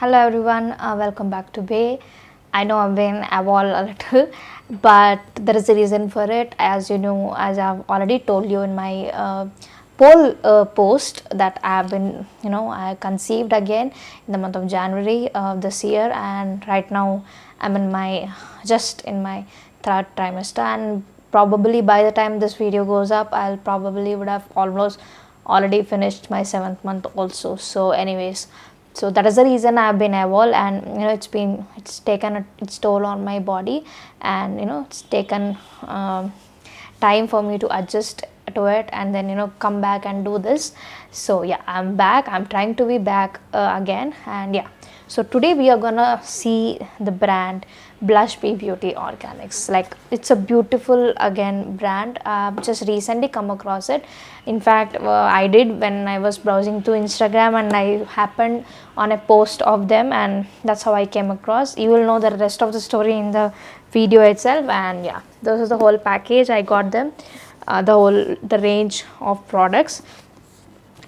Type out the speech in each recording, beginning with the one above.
Hello everyone, welcome back to B.A.E. I know I've been evolved a little, but there is a reason for it. As you know, as I've already told you in my poll post that I have been, I conceived again in the month of January of this year, and right now I'm in my just in my third trimester, and probably by the time this video goes up, I'll probably would have almost already finished my 7th month also. So anyways, so that is the reason I've been evolved, and it's taken its toll on my body, and it's taken time for me to adjust to it, and then come back and do this. So yeah, I'm back. I'm trying to be back again, and yeah. So today we are gonna see the brand BLUSHBEE Beauty Organics. Like, it's a beautiful again brand. Just recently come across it. In fact, I did when I was browsing through Instagram, and I happened on a post of them, and that's how I came across. You will know the rest of the story in the video itself. And yeah, this is the whole package. I got them, the range of products,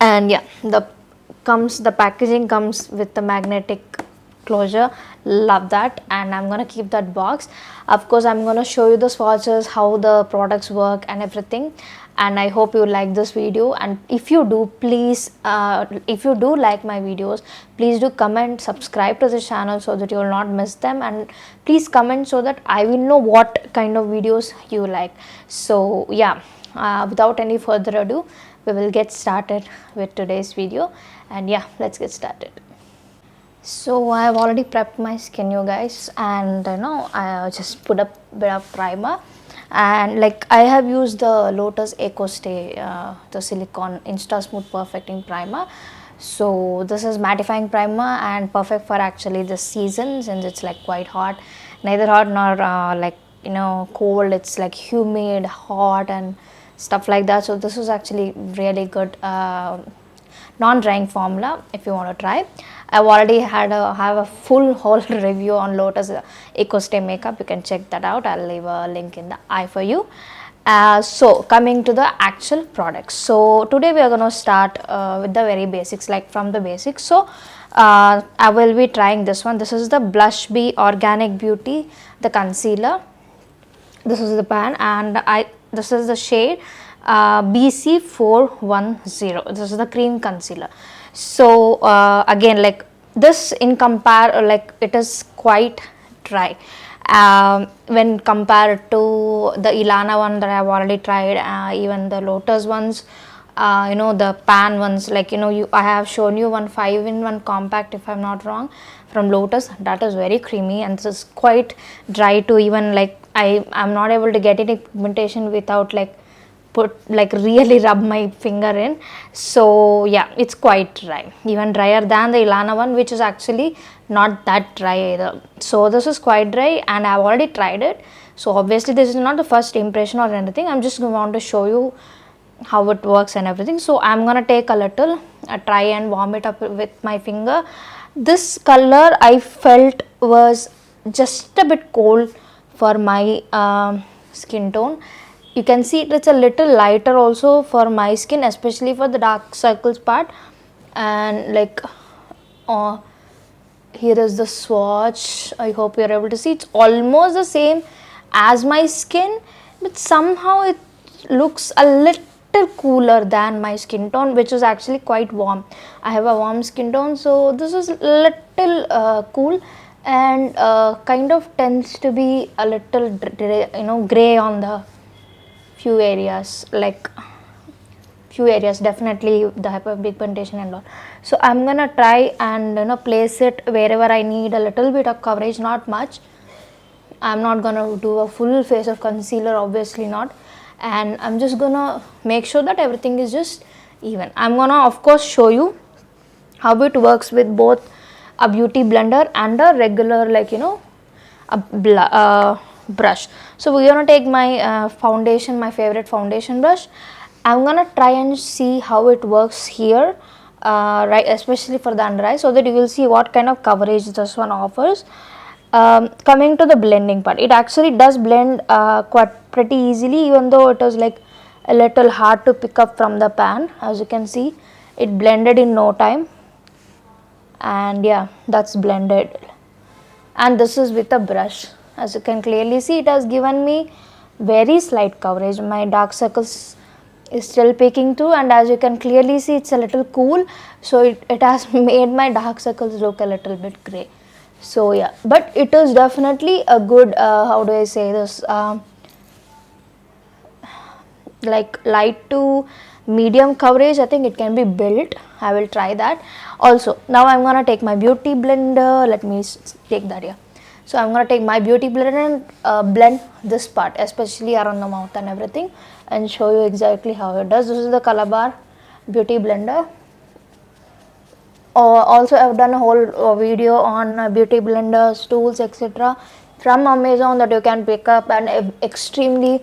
and yeah, the packaging comes with the magnetic closure. Love that. And I'm gonna keep that box. Of course, I'm gonna show you the swatches, how the products work and everything, and I hope you like this video. And if you do, please if you do like my videos, please do comment, subscribe to the channel so that you will not miss them, and please comment so that I will know what kind of videos you like. So yeah, without any further ado, we will get started with today's video. And yeah, let's get started. So I have already prepped my skin, you guys, and I just put a bit of primer, and like I have used the Lotus Eco Stay, the silicone Insta Smooth Perfecting Primer. So this is mattifying primer and perfect for actually this season, since it's like quite hot, neither hot nor cold. It's like humid, hot and stuff like that. So this is actually really good non-drying formula if you want to try. I've already have a full whole review on Lotus Eco Stay makeup. You can check that out. I'll leave a link in the eye for you. So coming to the actual products. So today we are going to start with the very basics, like from the basics. So I will be trying this one. This is the BLUSHBEE Organic Beauty, the concealer. This is the pan, and this is the shade BC410. This is the cream concealer. So again, like this in compare, like it is quite dry when compared to the Ilana one that I have already tried, even the Lotus ones, the pan ones, like I have shown you one 5-in-1 compact, if I'm not wrong, from Lotus. That is very creamy, and this is quite dry too. Even like I'm not able to get any pigmentation without really rub my finger in. So yeah, it's quite dry, even drier than the Ilana one, which is actually not that dry either. So this is quite dry, and I've already tried it. So obviously this is not the first impression or anything. I'm just going to show you how it works and everything. So I'm gonna take a little, try and warm it up with my finger. This color I felt was just a bit cold for my skin tone. You can see it's a little lighter also for my skin, especially for the dark circles part. And like here is the swatch. I hope you're able to see. It's almost the same as my skin, but somehow it looks a little cooler than my skin tone, which is actually quite warm. I have a warm skin tone, so this is a little cool, and kind of tends to be a little gray on the few areas, definitely the hyperpigmentation and all. So I'm gonna try and place it wherever I need a little bit of coverage, not much. I'm not gonna do a full face of concealer, obviously not, and I'm just gonna make sure that everything is just even. I'm gonna of course show you how it works with both a beauty blender and a regular brush. So we're gonna take my foundation, my favorite foundation brush. I'm gonna try and see how it works here, right, especially for the under eye, so that you will see what kind of coverage this one offers. Coming to the blending part, it actually does blend quite pretty easily, even though it was like a little hard to pick up from the pan. As you can see, it blended in no time. and yeah, that's blended. And this is with a brush. As you can clearly see, it has given me very slight coverage. My dark circles is still peeking through, and as you can clearly see, it's a little cool, so it has made my dark circles look a little bit gray. So yeah, but it is definitely a good how do I say this, like light to medium coverage. I think it can be built. I will try that. Also, now I'm gonna take my beauty blender. Let me take that here. So I'm gonna take my beauty blender and blend this part, especially around the mouth and everything, and show you exactly how it does. This is the Color Bar beauty blender. Also, I've done a whole video on beauty blenders, tools, etc. from Amazon that you can pick up, and extremely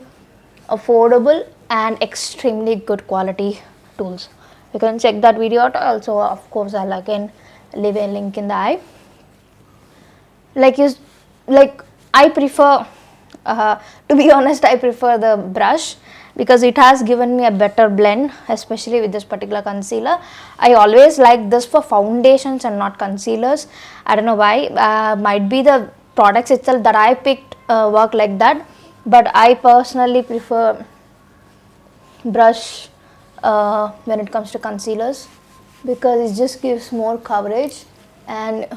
affordable and extremely good quality tools. You can check that video out. Also, of course, I'll again leave a link in the eye. Like I prefer, to be honest, I prefer the brush because it has given me a better blend, especially with this particular concealer. I always like this for foundations and not concealers. I don't know why. Might be the products itself that I picked work like that, but I personally prefer brush when it comes to concealers, because it just gives more coverage and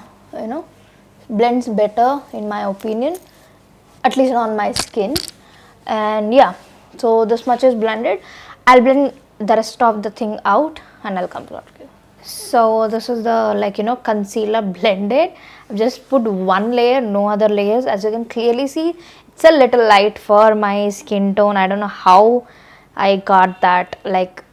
blends better in my opinion, at least on my skin. And yeah, so this much is blended. I'll blend the rest of the thing out and I'll come to you. So this is the concealer blended. I've just put one layer, no other layers. As you can clearly see, it's a little light for my skin tone. I don't know how I got that. Like,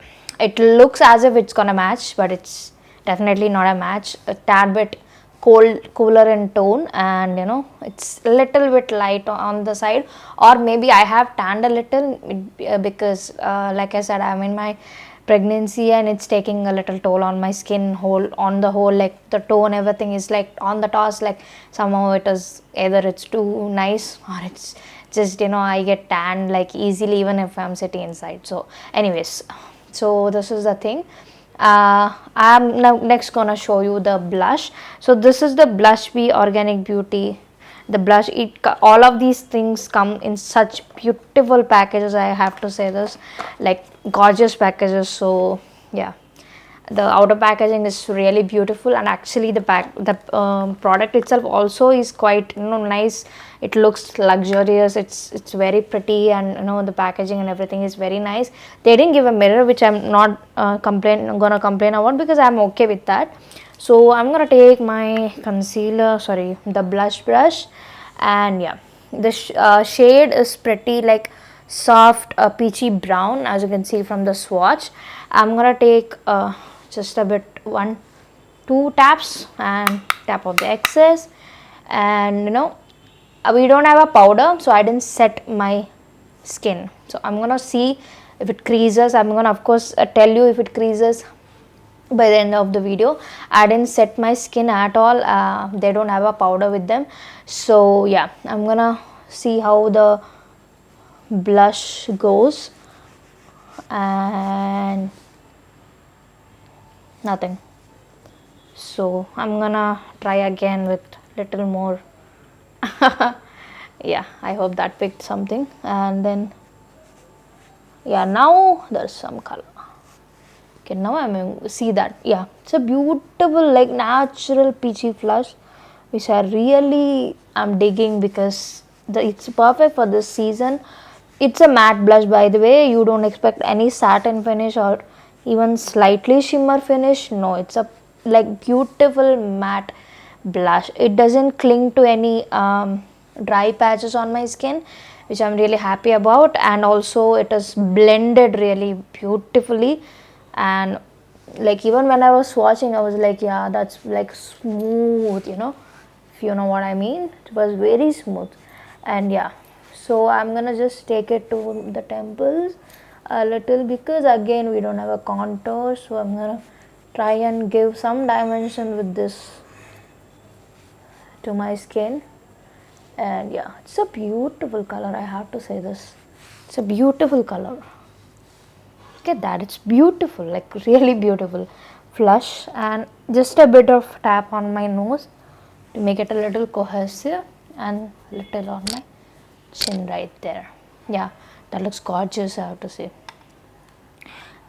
it looks as if it's gonna match, but it's definitely not a match. A tad bit cooler in tone, and it's a little bit light on the side, or maybe I have tanned a little because like I said, I'm in my pregnancy and it's taking a little toll on my skin on the whole. Like, the tone, everything is like on the toss. Like, somehow it is either it's too nice or it's just I get tanned like easily even if I'm sitting inside. So anyways, so this is the thing. I'm now next gonna show you the blush. So this is the BLUSHBEE Organic Beauty. The blush, all of these things come in such beautiful packages. I have to say this, like gorgeous packages. So yeah, the outer packaging is really beautiful, and actually the product itself also is quite nice. It looks luxurious. It's very pretty, and the packaging and everything is very nice. They didn't give a mirror, which I'm not gonna complain about, because I'm okay with that. So I'm gonna take my the blush brush, and yeah, the shade is pretty like soft peachy brown, as you can see from the swatch. I'm gonna take just a bit, 1-2 taps, and tap off the excess. And we don't have a powder, so I didn't set my skin. So I'm gonna see if it creases. I'm gonna of course tell you if it creases by the end of the video. I didn't set my skin at all. They don't have a powder with them. So yeah, I'm gonna see how the blush goes, and nothing. So I'm gonna try again with little more. Yeah, I hope that picked something. And then yeah, now there's some color. Okay, now I'm see that. Yeah, it's a beautiful like natural peachy flush, which I really am digging, because it's perfect for this season. It's a matte blush, by the way. You don't expect any satin finish or even slightly shimmer finish. No, it's a like beautiful matte blush. It doesn't cling to any dry patches on my skin, which I'm really happy about. And also it is blended really beautifully, and like even when I was swatching, I was like, yeah, that's like smooth, if you know what I mean. It was very smooth. And yeah, so I'm gonna just take it to the temples a little, because again we don't have a contour. So I'm gonna try and give some dimension with this to my skin. And yeah, it's a beautiful color, I have to say this. It's a beautiful color. Look at that, it's beautiful, like really beautiful. flush and just a bit of tap on my nose to make it a little cohesive, and little on my chin right there. Yeah, that looks gorgeous, I have to say.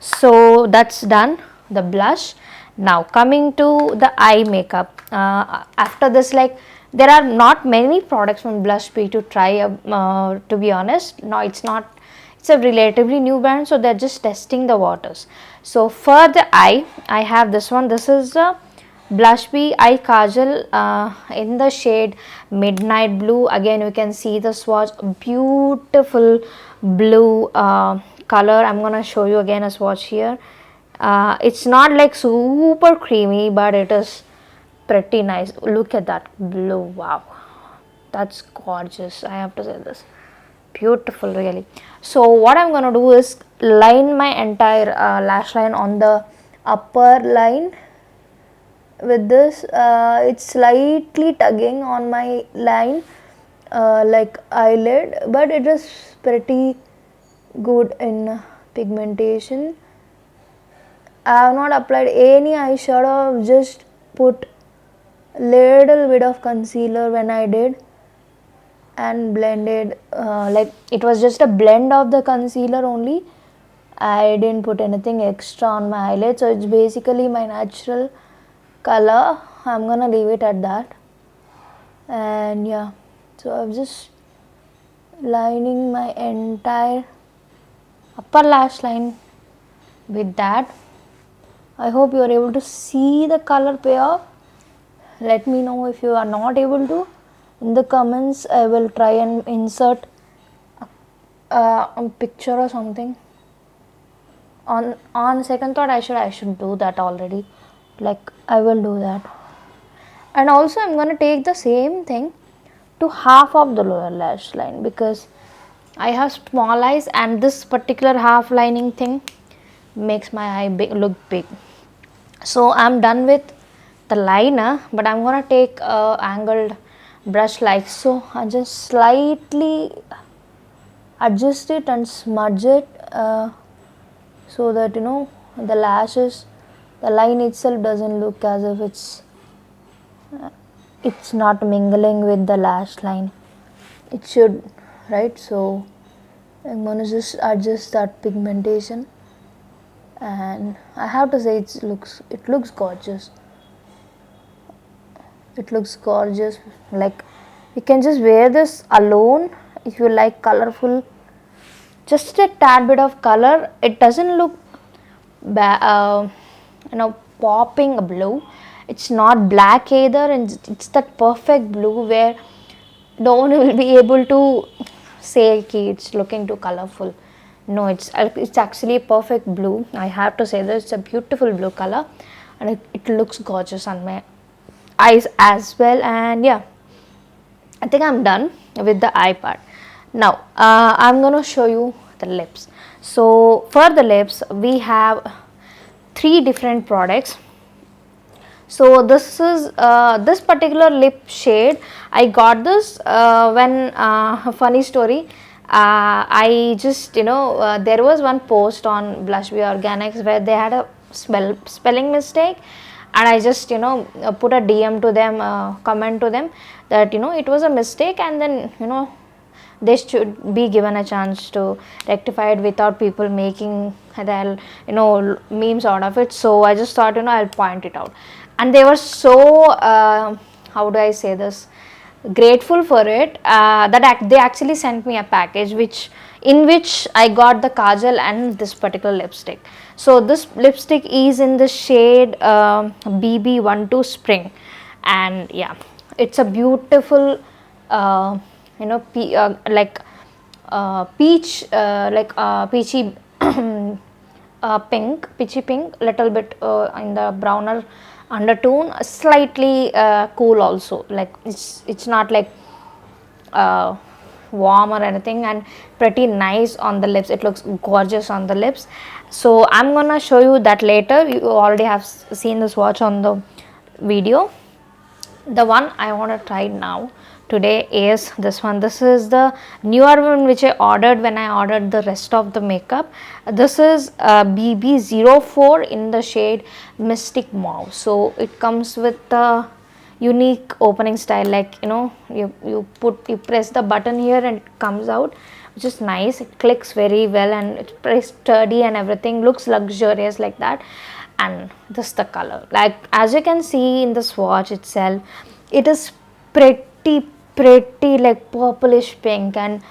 So that's done, the blush. Now coming to the eye makeup. After this, like, there are not many products from BLUSHBEE to try, to be honest. No, it's not, it's a relatively new brand, so they're just testing the waters. So for the eye, I have this one. This is a BLUSHBEE eye kajal in the shade midnight blue. Again, you can see the swatch, beautiful blue color. I'm gonna show you again a swatch here. It's not like super creamy, but it is pretty nice. Look at that blue. Wow, that's gorgeous, I have to say this. Beautiful, really. So what I'm gonna do is line my entire lash line on the upper line with this. It's slightly tugging on my line, like eyelid, but it is pretty good in pigmentation. I have not applied any eyeshadow. I've just put little bit of concealer when I did, and blended, like it was just a blend of the concealer only. I didn't put anything extra on my eyelid, so it's basically my natural color. I'm gonna leave it at that. And yeah, so I'm just lining my entire upper lash line with that. I hope you are able to see the color payoff. Let me know if you are not able to. In the comments, I will try and insert a picture or something. On second thought, I should do that already. Like, I will do that. And also I'm going to take the same thing to half of the lower lash line, because I have small eyes and this particular half lining thing makes my eye look big. So I'm done with the liner, but I'm going to take a angled brush like so. I just slightly adjust it and smudge it, so that the lashes, the line itself doesn't look as if it's not mingling with the lash line. It should, right? So I'm gonna just adjust that pigmentation, and I have to say it looks gorgeous. It looks gorgeous. Like, you can just wear this alone if you like colorful, just a tad bit of color. It doesn't look popping blue. It's not black either, and it's that perfect blue where no one will be able to say ki it's looking too colorful. No, it's actually perfect blue. I have to say that it's a beautiful blue color, and it looks gorgeous on my eyes as well. And yeah, I think I'm done with the eye part. Now I'm gonna show you the lips. So for the lips, we have 3 different products. So this is this particular lip shade. I got this when funny story. I just there was one post on BLUSHBEE Organics where they had a spelling mistake, and I just put a DM to them, comment to them that it was a mistake, and then they should be given a chance to rectify it without people making the memes out of it. So I just thought I'll point it out, and they were so how do I say this, grateful for it, that they actually sent me a package in which I got the kajal and this particular lipstick. So this lipstick is in the shade BB12 Spring, and yeah, it's a beautiful peach, peachy peachy pink, little bit in the browner undertone, slightly cool also. Like, it's not like warm or anything, and pretty nice on the lips. It looks gorgeous on the lips. So I'm gonna show you that later. You already have seen the swatch on the video. The one I want to try now today is this one. This is the newer one which I ordered when I ordered the rest of the makeup. This is BB04 in the shade Mystic Mauve. So it comes with the unique opening style, like you press the button here and it comes out, which is nice. It clicks very well and it's very sturdy and everything, looks luxurious like that. And this is the color, like as you can see in the swatch itself, it is pretty like purplish pink. And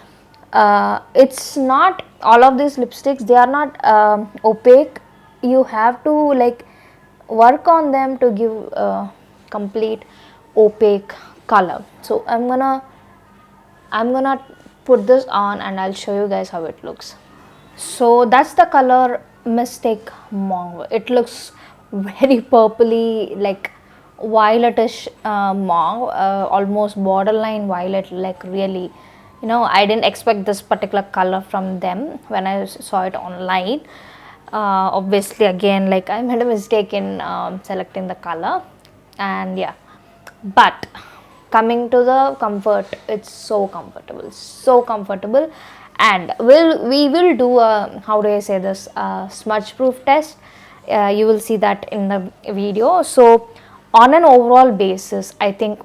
it's not, all of these lipsticks, they are not opaque. You have to like work on them to give complete opaque color. So I'm gonna put this on and I'll show you guys how it looks. So that's the color Mystic Mauve. It looks very purpley, like violetish mauve, almost borderline violet, like really, I didn't expect this particular color from them when I saw it online. Obviously again, like I made a mistake in selecting the color, and yeah, but coming to the comfort, it's so comfortable. And we will do a, how do I say this, smudge proof test. You will see that in the video. So on an overall basis, I think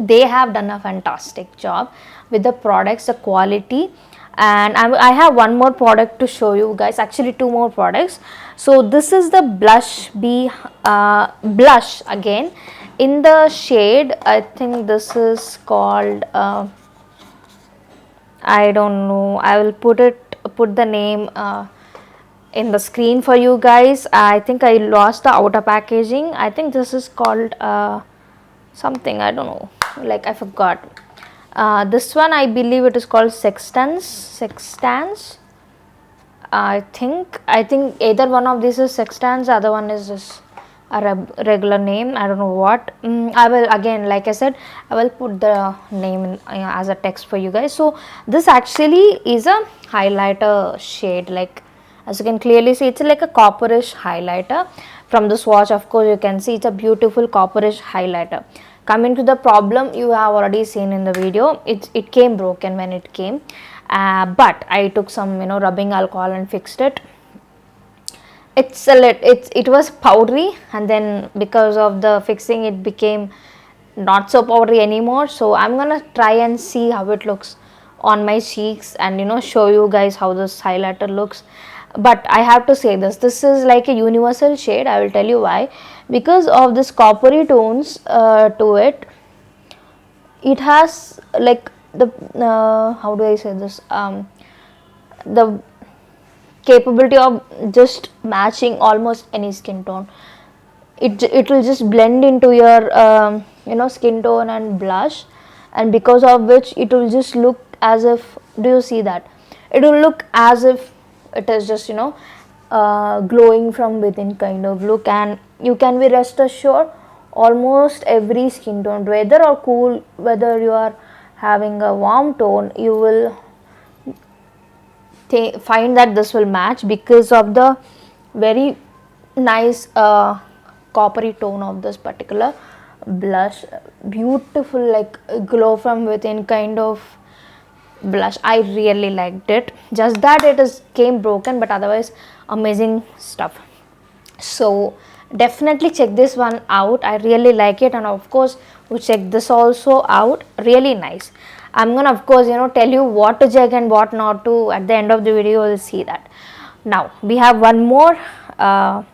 they have done a fantastic job with the products, the quality. And I have one more product to show you guys, actually two more products. So this is the BLUSHBEE blush, again in the shade, I think this is called I don't know, I will put the name in the screen for you guys. I think I lost the outer packaging. I think this is called something, I don't know, like I forgot. This one I believe it is called sextans. I think either one of these is sextans, the other one is just a regular name, I don't know what. I will, again like I said, I will put the name in, as a text for you guys. So this actually is a highlighter shade, like as you can clearly see, it's like a copperish highlighter. From the swatch, of course, you can see it's a beautiful copperish highlighter. Coming to the problem, you have already seen in the video, it came broken when it came, but I took some rubbing alcohol and fixed it. It was powdery, and then because of the fixing it became not so powdery anymore. So I'm gonna try and see how it looks on my cheeks and show you guys how this highlighter looks. But I have to say this is like a universal shade. I will tell you why. Because of this coppery tones to it, it has like the how do I say this, the capability of just matching almost any skin tone. It will just blend into your skin tone and blush, and because of which it will just look as if, do you see that, it will look as if it is just glowing from within kind of look. And you can be rest assured, almost every skin tone, whether or cool, whether you are having a warm tone, you will find that this will match because of the very nice coppery tone of this particular blush. Beautiful, like glow from within kind of blush. I really liked it, just that it came broken, but otherwise amazing stuff. So definitely check this one out, I really like it. And of course you check this also out, really nice. I'm gonna of course tell you what to check and what not to. At the end of the video you'll see that. Now we have one more how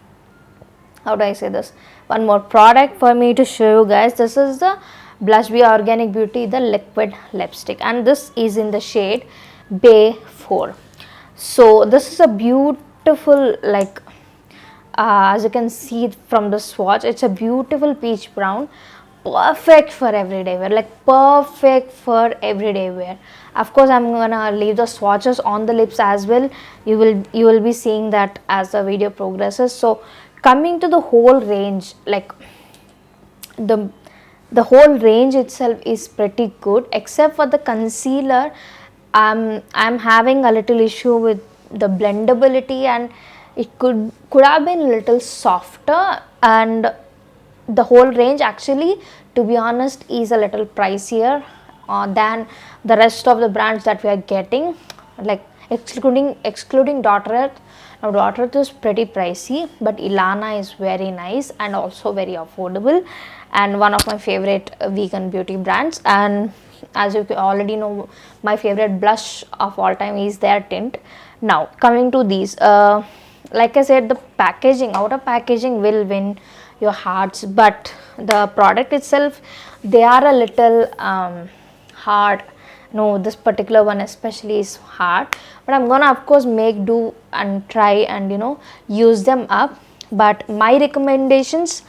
do I say this, one more product for me to show you guys. This is the BLUSHBEE Organic Beauty, the liquid lipstick, and this is in the shade B.A.E. So this is a beautiful, like as you can see from the swatch, it's a beautiful peach brown, perfect for everyday wear, like perfect for everyday wear. Of course I'm gonna leave the swatches on the lips as well. You will be seeing that as the video progresses. So coming to the whole range, like the whole range itself is pretty good, except for the concealer. I'm having a little issue with the blendability, and it could have been a little softer. And the whole range actually, to be honest, is a little pricier than the rest of the brands that we are getting, like excluding Dr. Earth. Now Dr. Earth is pretty pricey, but Ilana is very nice and also very affordable, and one of my favorite vegan beauty brands. And as you already know, my favorite blush of all time is their tint. Now coming to these, like I said, the packaging, outer packaging will win your hearts, but the product itself, they are a little hard. No, this particular one especially is hard, but I'm gonna of course make do and try and use them up. But my recommendations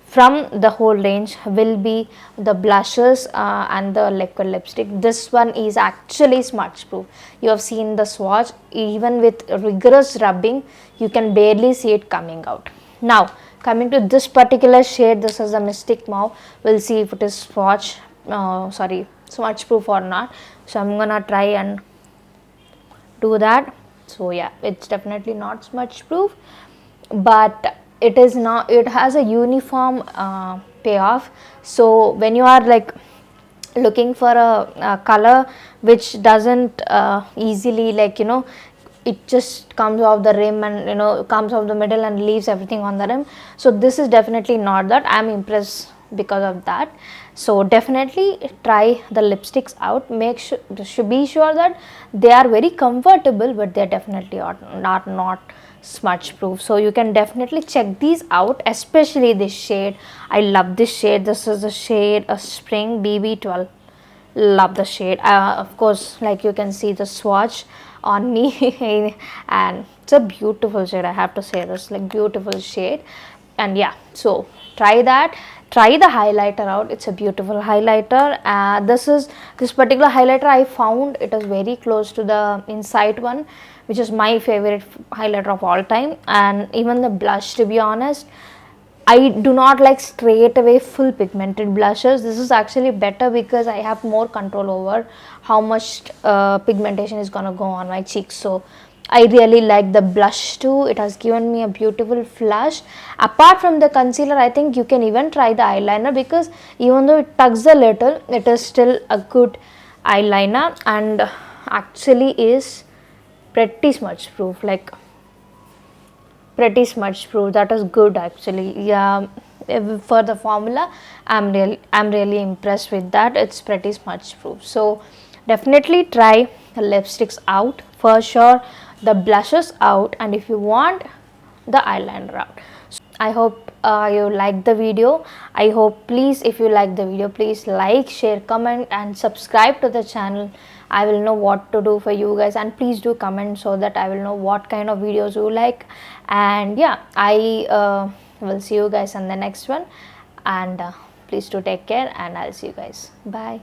from the whole range will be the blushes and the liquid lipstick. This one is actually smudge proof. You have seen the swatch, even with rigorous rubbing you can barely see it coming out. Now coming to this particular shade, this is a Mystic Mauve. We'll see if it is smudge proof or not. So I'm gonna try and do that. So yeah, it's definitely not smudge proof, but it is not, it has a uniform payoff. So when you are like looking for a color which doesn't easily, like it just comes off the rim and comes off the middle and leaves everything on the rim, so this is definitely not that. I'm impressed because of that. So definitely try the lipsticks out. Make sure, be sure that they are very comfortable, but they are definitely not smudge proof. So you can definitely check these out, especially this shade. I love this shade. This is the shade a Spring BB12. Love the shade. Of course, like you can see the swatch on me and it's a beautiful shade. I have to say this, like beautiful shade. And yeah, so try that. Try the highlighter out. It's a beautiful highlighter. This particular highlighter I found it is very close to the Insight one, which is my favorite highlighter of all time. And even the blush, to be honest, I do not like straight away full pigmented blushes. This is actually better because I have more control over how much pigmentation is gonna go on my cheeks. So I really like the blush too. It has given me a beautiful flush. Apart from the concealer, I think you can even try the eyeliner, because even though it tugs a little, it is still a good eyeliner and actually is pretty smudge proof, like pretty smudge proof. That is good actually. Yeah, for the formula, I'm really impressed with that. It's pretty smudge proof. So definitely try the lipsticks out for sure, the blushes out, and if you want, the eyeliner out. So I hope you like the video. I hope, please, if you like the video, please like, share, comment and subscribe to the channel. I will know what to do for you guys, and please do comment so that I will know what kind of videos you like. And yeah, I will see you guys in the next one, and please do take care, and I'll see you guys. Bye.